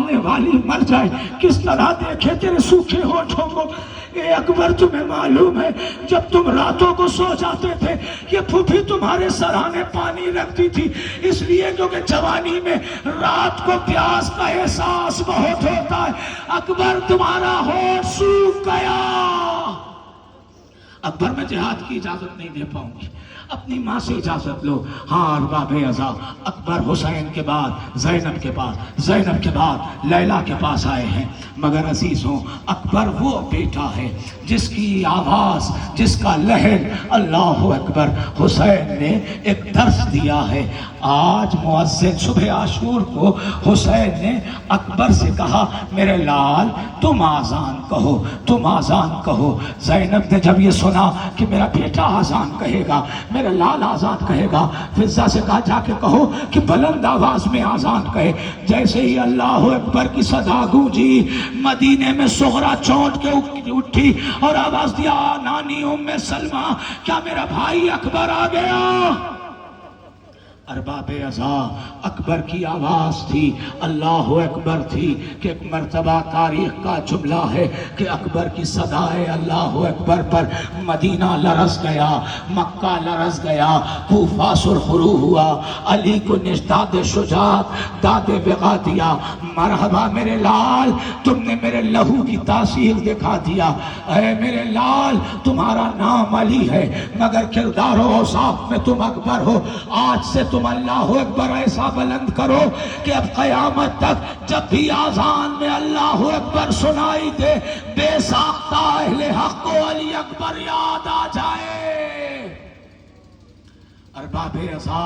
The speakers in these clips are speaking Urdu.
پالنے والی مر جائے کس طرح دیکھے تیرے سوکھے ہونٹوں کو. اے اکبر تمہیں معلوم ہے جب تم راتوں کو سو جاتے تھے یہ پھوپھی تمہارے سرانے پانی رکھتی تھی، اس لیے کیونکہ جوانی میں رات کو پیاس کا احساس بہت ہوتا ہے. اکبر تمہارا ہونٹ سوکھ گیا. اکبر میں جہاد کی اجازت نہیں دے پاؤں گی، اپنی ماں سے اجازت لو. ہاں ارباب ازا، اکبر حسین کے بعد زینب کے پاس، زینب کے بعد لیلا کے پاس آئے ہیں. مگر عزیزوں اکبر وہ بیٹا ہے جس کی آواز، جس کا لہر اللہ اکبر حسین نے ایک درس دیا ہے. آج مؤذن صبح عاشور کو حسین نے اکبر سے کہا میرے لال تم آذان کہو، تم آذان کہو. زینب نے جب یہ سنا کہ میرا بیٹا آذان کہے گا، میرا لال آزان کہے گا، فضہ سے کہا جا کے کہو کہ بلند آواز میں آزان کہے. جیسے ہی اللہ اکبر کی صدا گونجی مدینے میں سغرا چونٹ کے اٹھی اور آواز دیا نانی ام سلمہ کیا میرا بھائی اکبر آ گیا. ارباب ازا اکبر کی آواز تھی، اللہ اکبر تھی کہ ایک مرتبہ تاریخ کا جملہ ہے کہ اکبر کی صدائے اللہ اکبر پر مدینہ لرز گیا، مکہ لرز گیا، کوفہ سرخرو ہوا. علی کو نژداد شجاعت داد بغا دیا. مرحبا میرے لال، تم نے میرے لہو کی تاثیر دکھا دیا. اے میرے لال تمہارا نام علی ہے مگر کردار و اوصاف میں تم اکبر ہو. آج سے تم اللہ اکبر ایسا بلند کرو کہ اب قیامت تک جب بھی آذان میں اللہ اکبر سنائی دے بے ساختہ اہل حق کو علی اکبر یاد آ جائے. ارباب ازا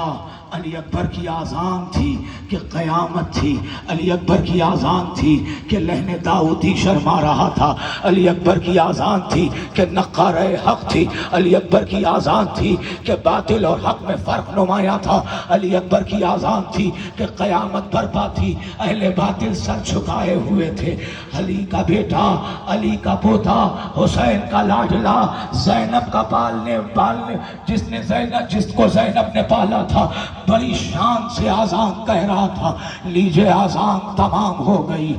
علی اکبر کی آذان تھی کہ قیامت تھی، علی اکبر کی آذان تھی کہ لہن داؤدی شرما رہا تھا، علی اکبر کی آذان تھی کہ نقارہ حق تھی، علی اکبر کی آذان تھی کہ باطل اور حق میں فرق نمایاں تھا، علی اکبر کی آذان تھی کہ قیامت برپا تھی، اہل باطل سر جھکائے ہوئے تھے. علی کا بیٹا، علی کا پوتا، حسین کا لاڈلا، زینب کا پالنے جس کو زینب نے پالا تھا، بڑی شان سے آذان کہہ رہا تھا. لیجئے آذان تمام ہو گئی،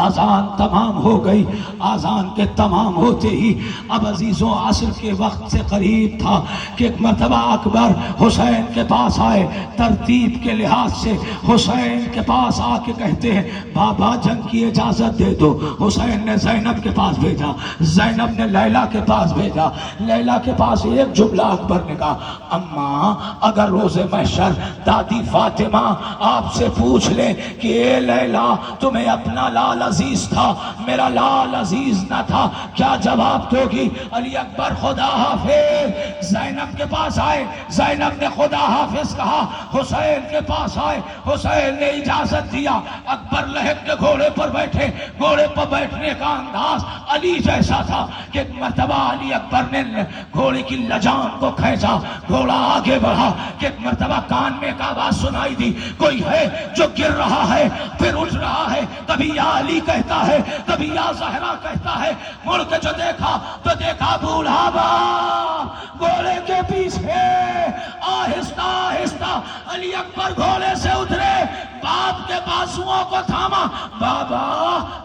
آذان تمام ہو گئی. آذان کے تمام ہوتے ہی اب عزیزوں عصر کے وقت سے قریب تھا کہ ایک مرتبہ اکبر حسین کے پاس آئے. ترتیب کے لحاظ سے حسین کے پاس آ کے کہتے ہیں بابا جنگ کی اجازت دے دو. حسین نے زینب کے پاس بھیجا، زینب نے لیلا کے پاس بھیجا. لیلا کے پاس ایک جملہ اکبر نے کہا اماں اگر روز محشر دادی فاطمہ آپ سے پوچھ لیں کہ اے لیلا تمہیں اپنا لال عزیز تھا میرا لال عزیز نہ تھا کیا جواب دو گی؟ علی اکبر خدا حافظ. زینب کے پاس آئے، زینب نے خدا حافظ کہا. حسین کے پاس آئے، حسین نے اجازت دیا. اکبر لہب کے گھوڑے پر بیٹھے، گھوڑے پر بیٹھنے کا انداز علی جیسا تھا کہ ایک مرتبہ علی اکبر نے گھوڑے کی لجام کو کھینچا، گھوڑا آگے بڑھا کہ ایک مرتبہ کان میں ایک آواز سنائی دی کوئی ہے جو گر رہا ہے پھر اٹھ رہا ہے، کبھی یا علی کہتا ہے کبھی یا زہرا کہتا ہے. مڑ کے جو دیکھا تو دیکھا بوڑھا گھوڑے کے پیچھے. آہستہ آہستہ علی اکبر گھوڑے سے اترے، باپ کے بازوؤں کو تھاما. بابا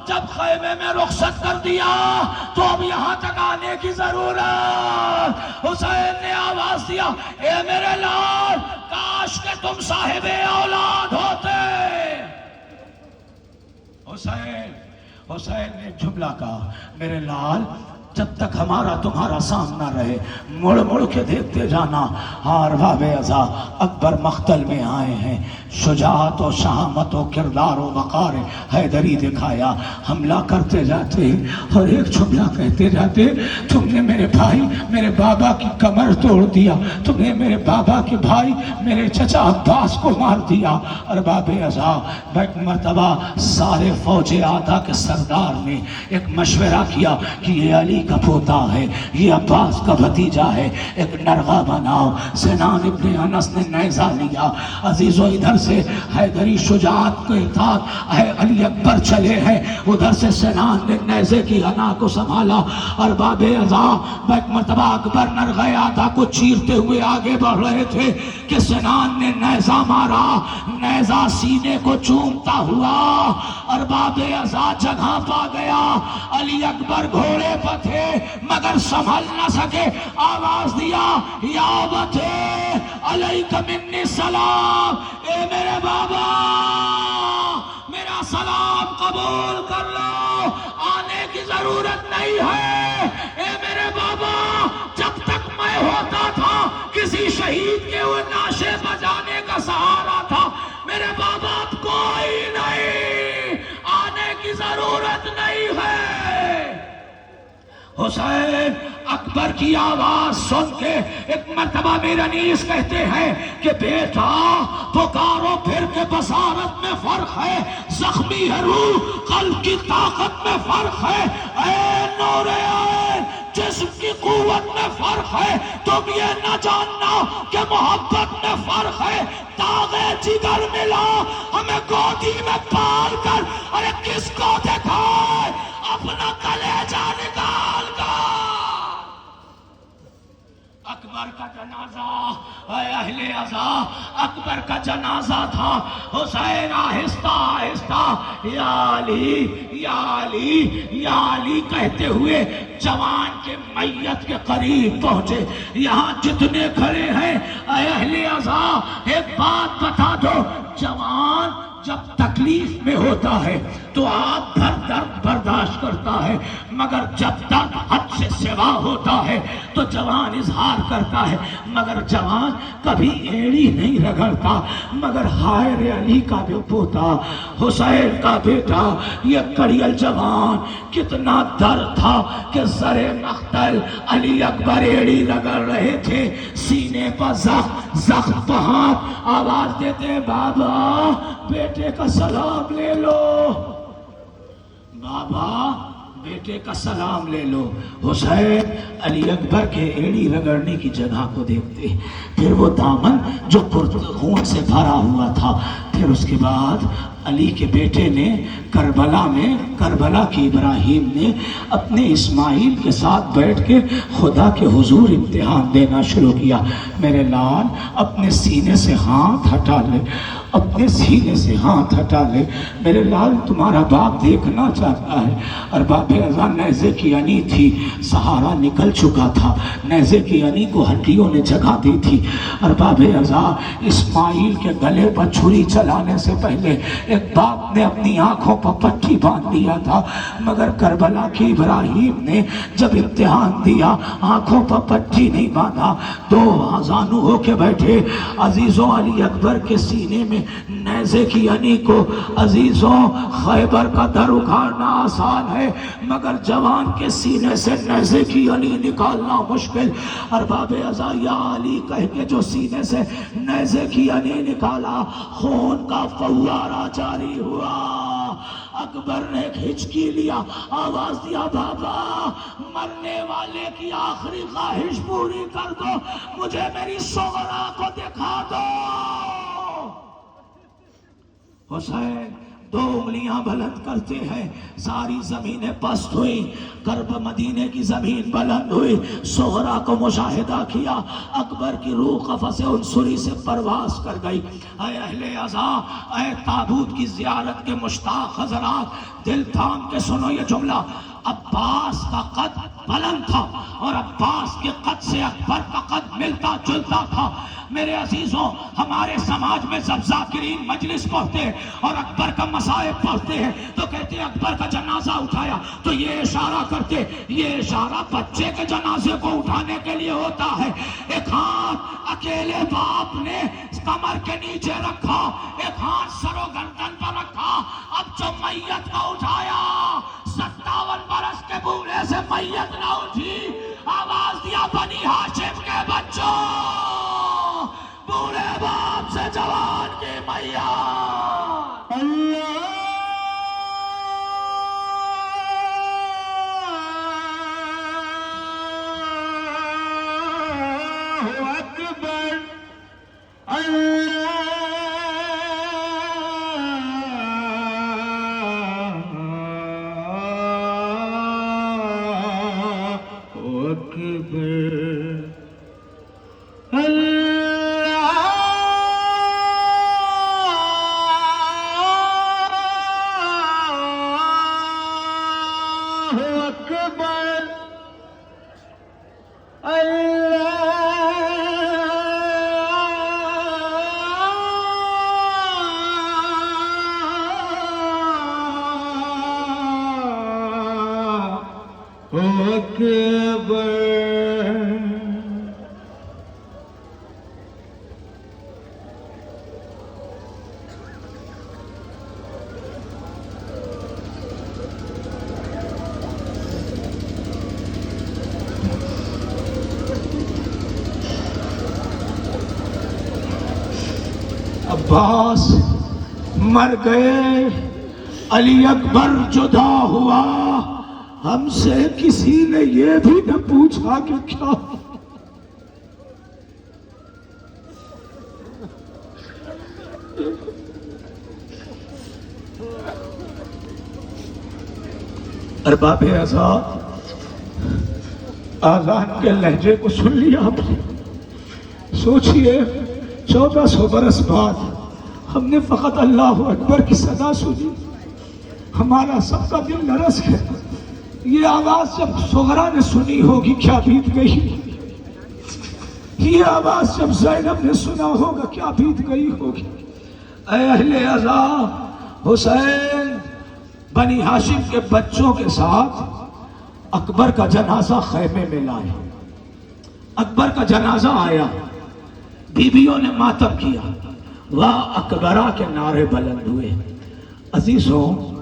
جب خیمے میں رخصت کر دیا تو اب یہاں تک آنے کی ضرورت. حسین نے آواز دیا اے میرے لال کاش کہ تم صاحب اولاد ہوتے. حسین نے جملہ کہا میرے لال جب تک ہمارا تمہارا سامنا رہے مڑ مڑ کے دیکھتے جانا. ارباب ازا اکبر مقتل میں آئے ہیں، شجاعت و شہامت و کردار و وقار حیدری دکھایا. حملہ کرتے جاتے اور ایک جملہ کہتے جاتے تم نے میرے بھائی میرے بابا کی کمر توڑ دیا، تم نے میرے بابا کے بھائی میرے چچا عباس کو مار دیا. ارباب ازا ایک مرتبہ سارے فوج آدھا کے سردار نے ایک مشورہ کیا کہ یہ علی کا پوتا ہے، یہ عباس کا بھتیجا ہے، ایک نرغہ بناؤ۔ سنان ابن انس نے نیزہ لیا، عزیزو ادھر سے حیدری شجاعت کے ساتھ علی اکبر چلے ہیں، ادھر سے سنان نے نیزے کی غنا کو سنبھالا، اور باب ازا ایک مرتبہ اکبر نرغہ آدھا کو چیرتے ہوئے آگے بڑھ رہے تھے کہ سنان نے نیزہ مارا، نیزہ سینے کو چومتا ہوا اور باب ازا جگہ پا گیا۔ علی اکبر گھوڑے پر تھے مگر سنبھل نہ سکے، آواز دیا یا بتے علیک منی السلام، اے میرے بابا میرا سلام قبول کر لو، آنے کی ضرورت نہیں ہے۔ اے میرے بابا جب تک میں ہوتا تھا کسی شہید کے وہ ناشے بجانے کا سہارا تھا، میرے بابا اب کوئی نہیں، آنے کی ضرورت نہیں ہے۔ حسین اکبر کی آواز سن کے ایک مرتبہ میرے انیس کہتے ہیں کہ بیٹا پکارو پھر کے بصارت میں فرق ہے، زخمی ہے روح قلب کی طاقت میں فرق ہے، اے نور عین جسم کی قوت میں فرق ہے، تم یہ نہ جاننا کہ محبت میں فرق ہے۔ داغ جگر ملا ہمیں گودی میں پال کر، ارے کس کو دکھائے اپنا کلیجہ نکال کر۔ اکبر کا جنازہ، اے اہل عزا اکبر کا جنازہ تھا۔ حسین آہستہ آہستہ یا علی یا علی یا علی کہتے ہوئے جوان کے میت کے قریب پہنچے۔ یہاں جتنے کھڑے ہیں اے اہل عزا ایک بات بتا دو، جوان جب تکلیف میں ہوتا ہے تو آپ بھر درد برداشت کرتا ہے، مگر جب درد حد سے سوا ہوتا ہے تو جوان اظہار کرتا ہے، مگر جوان کبھی ایڑی نہیں رگڑتا۔ مگر حائر علی کا بھی پوتا حسین کا بیٹا یہ کڑیل جوان کتنا درد تھا کہ زر مقتل علی اکبر ایڑی رگڑ رہے تھے، سینے پر زخم پہ ہاتھ، آواز دیتے بابا بیٹے کا سلام لے لو، بابا بیٹے کا سلام لے لو۔ حسین علی اکبر کے ایڑی رگڑنے کی جگہ کو دیکھتے، پھر وہ دامن جو خون سے بھرا ہوا تھا، پھر اس کے بعد علی کے بیٹے نے کربلا کی ابراہیم نے اپنے اسماعیل کے ساتھ بیٹھ کے خدا کے حضور امتحان دینا شروع کیا۔ میرے لال اپنے سینے سے ہاتھ ہٹا لے، اپنے سینے سے ہاتھ ہٹا لے، میرے لال تمہارا باپ دیکھنا چاہتا ہے۔ اور باپ ازا نیزے کی انی تھی، سہارا نکل چکا تھا، نیزے کی انی کو ہڈیوں نے جگہ دی تھی، اور باپ ازا اسماعیل کے گلے پر چھری چلانے سے پہلے ایک باپ نے اپنی آنکھوں پر پٹی باندھ دیا تھا، مگر کربلا کی ابراہیم نے جب امتحان دیا آنکھوں پر پٹی نہیں باندھا، دو آزانو ہو کے بیٹھے۔ عزیزوں علی اکبر کے سینے میں نیزے کی انی کو، عزیزوں خیبر کا در اکھاڑنا آسان ہے مگر جوان کے سینے سے نیزے کی انی نکالنا مشکل۔ اور باب ازا یا علی کہہ کے جو سینے سے نیزے کی انی نکالا، خون کا فوارہ جاری ہوا۔ اکبر نے ایک ہچکی لیا، آواز دیا بابا مرنے والے کی آخری خواہش پوری کر دو، مجھے میری صغرا کو دکھا دو۔ حسین دو انگلیاں بلند کرتے ہیں، ساری زمینیں پست ہوئی، کرب مدینے کی زمین بلند ہوئی، صغرا کو مشاہدہ کیا، اکبر کی روح قفس عنصری سے پرواز کر گئی۔ اے اہل عزا، اے تابوت کی زیارت کے مشتاق حضرات، دل تھام کے سنو یہ جملہ، عباس کا قد بلند تھا اور عباس کے قد سے اکبر کا قد ملتا جلتا تھا۔ میرے عزیزوں ہمارے سماج میں جب ذاکرین مجلس پڑھتے ہیں اور اکبر کا مصائب پڑھتے ہیں تو کہتے ہیں اکبر کا جنازہ اٹھایا، تو یہ اشارہ کرتے، یہ اشارہ بچے کے جنازے کو اٹھانے کے لیے ہوتا ہے۔ ایک ہاتھ اکیلے باپ نے کمر کے نیچے رکھا، ایک ہاتھ سر و گردن پر رکھا، اب جو میت کو اٹھایا 57 برس کے بوڑھے سے میت نہ اٹھی، آواز دیا بنی ہاشم کے بچوں، بوڑھے باپ سے جوان کی میت۔ عباس مر گئے، علی اکبر جدا ہوا، ہم سے کسی نے یہ بھی نہ پوچھا کہ کیا ارباب آزاد آزان کے لہجے کو سن لیا آپ نے؟ سوچئے 1400 برس بعد ہم نے فقط اللہ اکبر کی صدا سنی، ہمارا سب کا دل لرز ہے۔ یہ آواز جب صغرا نے سنی ہوگی کیا بیت گئی، یہ آواز جب زینب نے سنا ہوگا کیا بیت گئی ہوگی۔ اے اہل عزا، حسین بنی ہاشم کے بچوں کے ساتھ اکبر کا جنازہ خیمے میں لائے۔ اکبر کا جنازہ آیا، بیویوں نے ماتم کیا، واہ اکبرہ کے نعرے بلند ہوئے۔ عزیزوں،